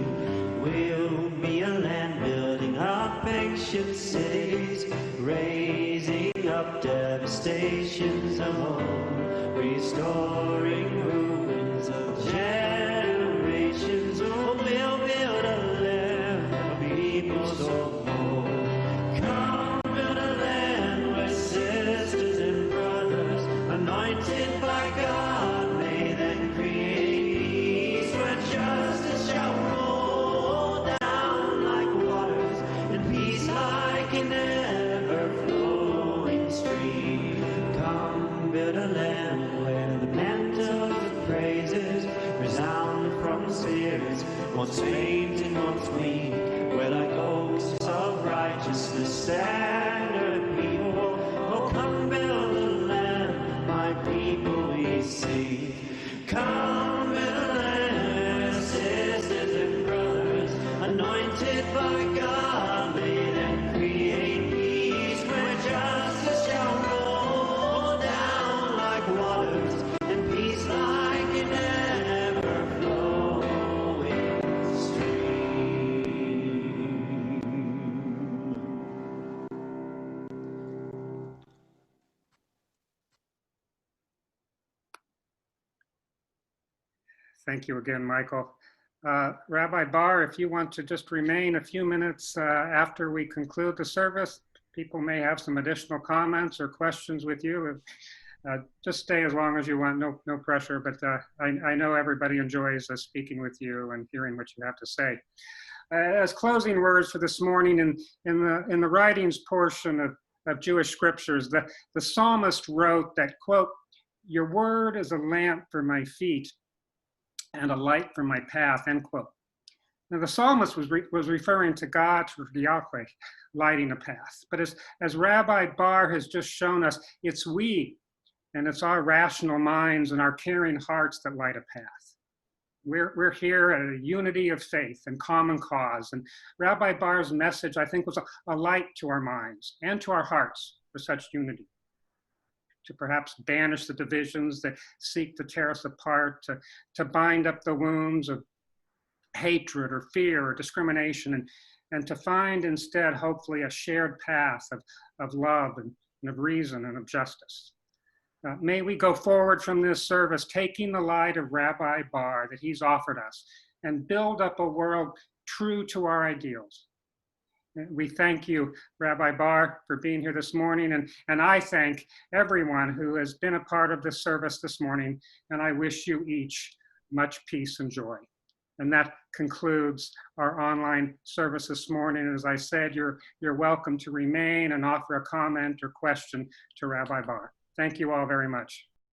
We'll be a land building up ancient cities, raising up devastations of home, restoring ruins of generations. Oh, we'll build a land of people so bold. Come, build a land where sisters and brothers, anointed by God, may then create peace, where justice shall roll down like waters, and peace like an ever-flowing stream. Come, build a land where the mantles of praises resound from spirits, once faint and once weak, where like oaks of righteousness stand earth people. Oh, come build a land, my people we seek. Come build a land, sisters and brothers, anointed by God, may then create peace, where justice shall roll down like waters, and peace like an ever-flowing stream. Thank you again, Michael. Rabbi Barr, if you want to just remain a few minutes after we conclude the service, people may have some additional comments or questions with you. Just stay as long as you want, no pressure, but I know everybody enjoys speaking with you and hearing what you have to say. As closing words for this morning, in the writings portion of Jewish scriptures, the psalmist wrote that, quote, "Your word is a lamp for my feet and a light for my path," end quote. Now, the psalmist was referring to God, to Yahweh, lighting a path. But as Rabbi Barr has just shown us, it's we, and it's our rational minds and our caring hearts that light a path. We're here at a unity of faith and common cause. And Rabbi Barr's message, I think, was a light to our minds and to our hearts for such unity, to perhaps banish the divisions that seek to tear us apart, to bind up the wounds of hatred or fear or discrimination, and to find instead, hopefully, a shared path of love and of reason and of justice. May we go forward from this service taking the light of Rabbi Barr that he's offered us and build up a world true to our ideals. We thank you, Rabbi Barr, for being here this morning, and I thank everyone who has been a part of this service this morning, and I wish you each much peace and joy. And that concludes our online service this morning. As I said, you're welcome to remain and offer a comment or question to Rabbi Barr. Thank you all very much.